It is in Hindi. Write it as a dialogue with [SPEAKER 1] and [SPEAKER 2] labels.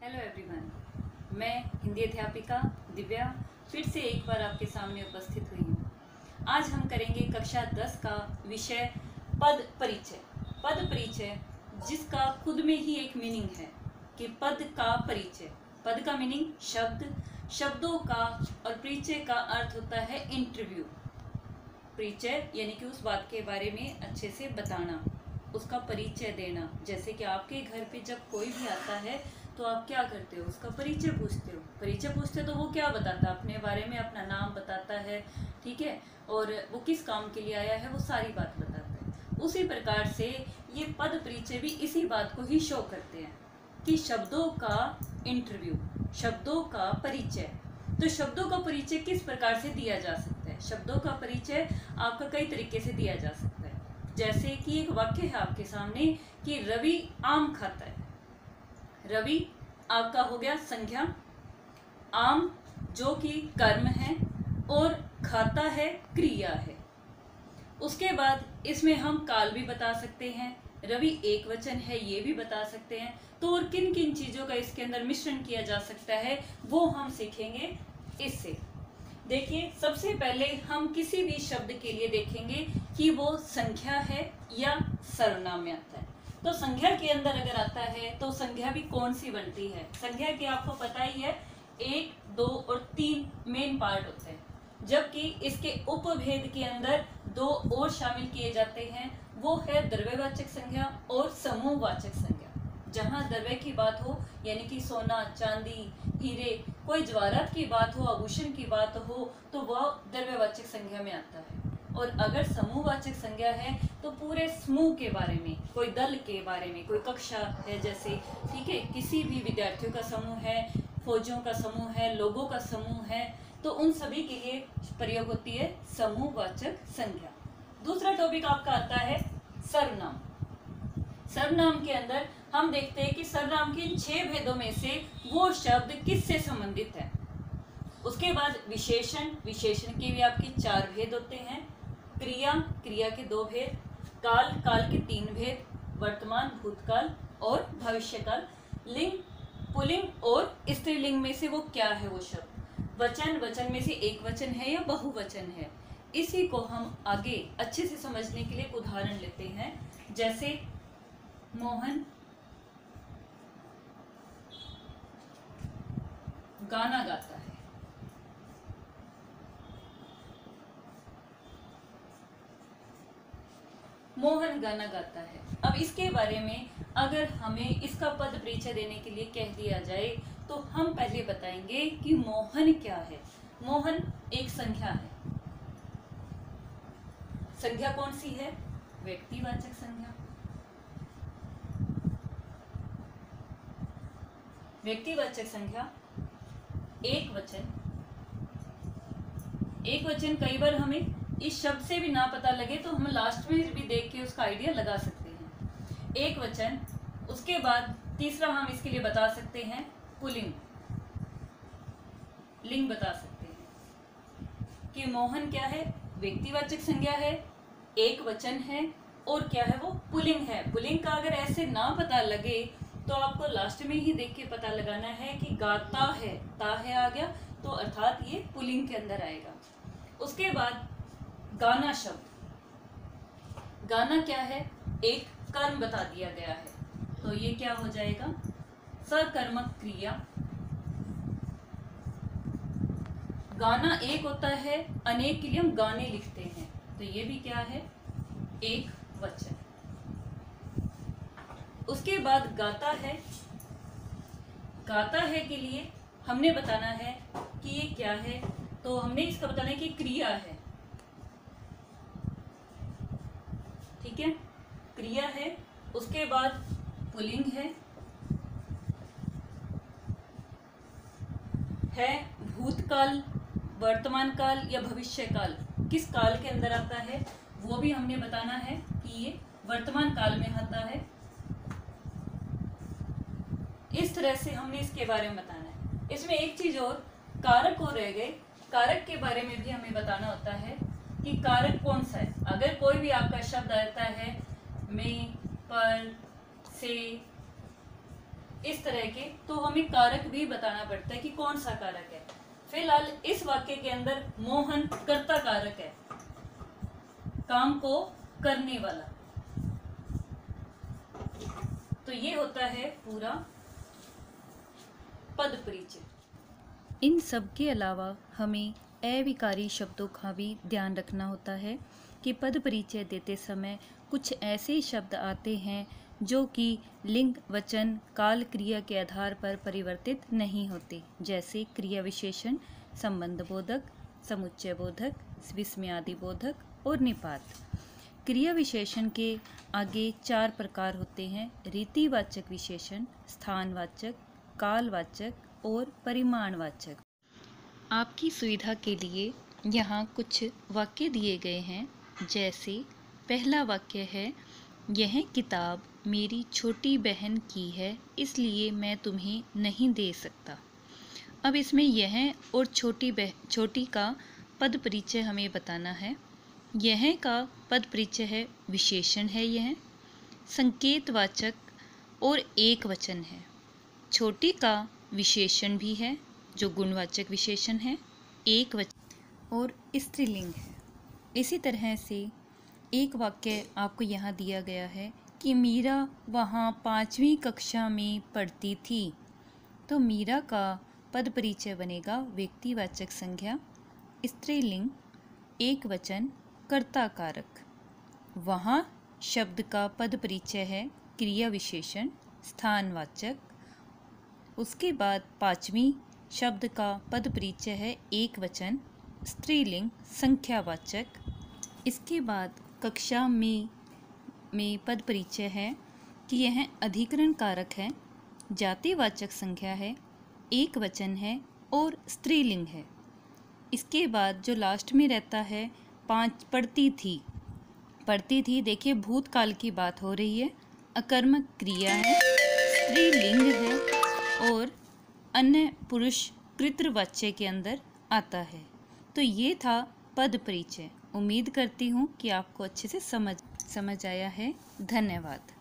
[SPEAKER 1] हेलो एवरीवन, मैं हिंदी अध्यापिका दिव्या फिर से एक बार आपके सामने उपस्थित हुई हूँ। आज हम करेंगे कक्षा 10 का विषय पद परिचय। पद परिचय जिसका खुद में ही एक मीनिंग है कि पद का परिचय। पद का मीनिंग शब्द, शब्दों का, और परिचय का अर्थ होता है इंटरव्यू। परिचय यानी कि उस बात के बारे में अच्छे से बताना, उसका परिचय देना। जैसे कि आपके घर पे जब कोई भी आता है तो आप क्या करते हो, उसका परिचय पूछते हो। परिचय पूछते तो वो क्या बताता है, अपने बारे में अपना नाम बताता है, ठीक है, और वो किस काम के लिए आया है वो सारी बात बताता है। उसी प्रकार से ये पद परिचय भी इसी बात को ही शो करते हैं कि शब्दों का इंटरव्यू, शब्दों का परिचय। तो शब्दों का परिचय किस प्रकार से दिया जा सकता है? शब्दों का परिचय आपका कई तरीके से दिया जा सकता है। जैसे कि एक वाक्य है आपके सामने कि रवि आम खाता है। रवि आपका हो गया संज्ञा, आम जो कि कर्म है और खाता है क्रिया है। उसके बाद इसमें हम काल भी बता सकते हैं, रवि एक वचन है ये भी बता सकते हैं। तो और किन किन चीजों का इसके अंदर मिश्रण किया जा सकता है वो हम सीखेंगे इससे। देखिए, सबसे पहले हम किसी भी शब्द के लिए देखेंगे कि वो संख्या है या सर्वनाम में आता है। तो संख्या के अंदर अगर आता है तो संख्या भी कौन सी बनती है? संख्या के आपको पता ही है 1, 2 और 3 मेन पार्ट होते हैं, जबकि इसके उपभेद के अंदर 2 और शामिल किए जाते हैं। वो है द्रव्यवाचक संख्या और समूहवाचक संख्या। जहाँ द्रव्य की बात हो यानी कि सोना, चांदी, हीरे, कोई जवाहरात की बात हो, आभूषण की बात हो, तो वह द्रव्यवाचक संख्या में आता है। और अगर समूहवाचक संख्या है तो पूरे समूह के बारे में, कोई दल के बारे में, कोई कक्षा है जैसे, ठीक है, किसी भी विद्यार्थियों का समूह है, फौजियों का समूह है, लोगों का समूह है, तो उन सभी के लिए प्रयोग होती है समूहवाचक संख्या। दूसरा टॉपिक आपका आता है सर्वनाम। सर्वनाम के अंदर हम देखते हैं कि सर्वनाम के 6 भेदों में से वो शब्द किससे संबंधित है। उसके बाद विशेषण, विशेषण के भी आपके 4 भेद होते हैं। क्रिया, क्रिया के 2 भेद। काल, काल के 3 भेद। वर्तमान, भूतकाल और भविष्यकाल। लिंग, पुल्लिंग और स्त्रीलिंग में से वो क्या है वो शब्द। वचन, वचन में से एक वचन है या बहुवचन है। इसी को हम आगे अच्छे से समझने के लिए एक उदाहरण लेते हैं। जैसे मोहन गाना गाता है। मोहन गाना गाता है। अब इसके बारे में अगर हमें इसका पद परिचय देने के लिए कह दिया जाए तो हम पहले बताएंगे कि मोहन क्या है। मोहन एक संख्या है। संख्या कौन सी है? व्यक्तिवाचक संख्या। व्यक्तिवाचक संख्या, एक वचन। एक वचन कई बार हमें इस शब्द से भी ना पता लगे तो हम लास्ट में भी देख के उसका आइडिया लगा सकते हैं। एक वचन। उसके बाद तीसरा हम इसके लिए बता सकते हैं पुल्लिंग। लिंग बता सकते हैं कि मोहन क्या है? व्यक्तिवाचक संज्ञा है, एक वचन है, और क्या है वो? पुल्लिंग है। पुल्लिंग का अगर ऐसे ना पता लगे तो आपको लास्ट में ही देख के पता लगाना है कि गाता है, ता है आ गया, तो अर्थात ये पुल्लिंग के अंदर आएगा। उसके बाद गाना शब्द। गाना क्या है? एक कर्म बता दिया गया है, तो ये क्या हो जाएगा? सकर्मक क्रिया। गाना एक होता है, अनेक के लिए हम गाने लिखते हैं, तो ये भी क्या है? एक वचन। उसके बाद गाता है। गाता है के लिए हमने बताना है कि ये क्या है, तो हमने इसका बताना है कि क्रिया है, ठीक है, क्रिया है। उसके बाद पुल्लिंग है भूतकाल, वर्तमान काल या भविष्य काल, किस काल के अंदर आता है वो भी हमने बताना है कि ये वर्तमान काल में आता है। इस तरह से हमने इसके बारे में बताना है। इसमें एक चीज और, कारक और रह गए। कारक के बारे में भी हमें बताना होता है कि कारक कौन सा है। अगर कोई भी आपका शब्द आता है में, पर, से, इस तरह के, तो हमें कारक भी बताना पड़ता है कि कौन सा कारक है। फिलहाल इस वाक्य के अंदर मोहन कर्ता कारक है, काम को करने वाला। तो ये होता है पूरा पद परिचय। इन सब के अलावा हमें अविकारी शब्दों का भी ध्यान रखना होता है कि पद परिचय देते समय कुछ ऐसे शब्द आते हैं जो कि लिंग, वचन, काल, क्रिया के आधार पर परिवर्तित नहीं होते, जैसे क्रिया विशेषण, संबंध बोधक, समुच्चय बोधक, विस्मयादि बोधक और निपात। क्रिया विशेषण के आगे 4 प्रकार होते हैं: रीतिवाचक विशेषण, स्थानवाचक, कालवाचक और परिमाणवाचक। आपकी सुविधा के लिए यहाँ कुछ वाक्य दिए गए हैं, जैसे पहला वाक्य है, यह किताब मेरी छोटी बहन की है, इसलिए मैं तुम्हें नहीं दे सकता। अब इसमें यह और छोटी का पद परिचय हमें बताना है। यह का पद परिचय है, विशेषण है, यह संकेतवाचक और एक वचन है। छोटी का विशेषण भी है जो गुणवाचक विशेषण है, एक वचन और स्त्रीलिंग है। इसी तरह से एक वाक्य आपको यहाँ दिया गया है कि मीरा वहाँ 5वीं कक्षा में पढ़ती थी। तो मीरा का पद परिचय बनेगा व्यक्तिवाचक संज्ञा, स्त्रीलिंग, एक वचन, कर्ता कारक। वहाँ शब्द का पद परिचय है क्रिया विशेषण, स्थानवाचक। उसके बाद 5वीं शब्द का पद परिचय है एक वचन, स्त्रीलिंग, संख्यावाचक। इसके बाद कक्षा में पद परिचय है कि यह अधिकरण कारक है, जातिवाचक संख्या है, एक वचन है और स्त्रीलिंग है। इसके बाद जो लास्ट में रहता है, 5 पढ़ती थी, देखिए भूतकाल की बात हो रही है, अकर्मक क्रिया है, स्त्रीलिंग है और अन्य पुरुष कृतवाच्य के अंदर आता है। तो ये था पद परिचय। उम्मीद करती हूँ कि आपको अच्छे से समझ आया है। धन्यवाद।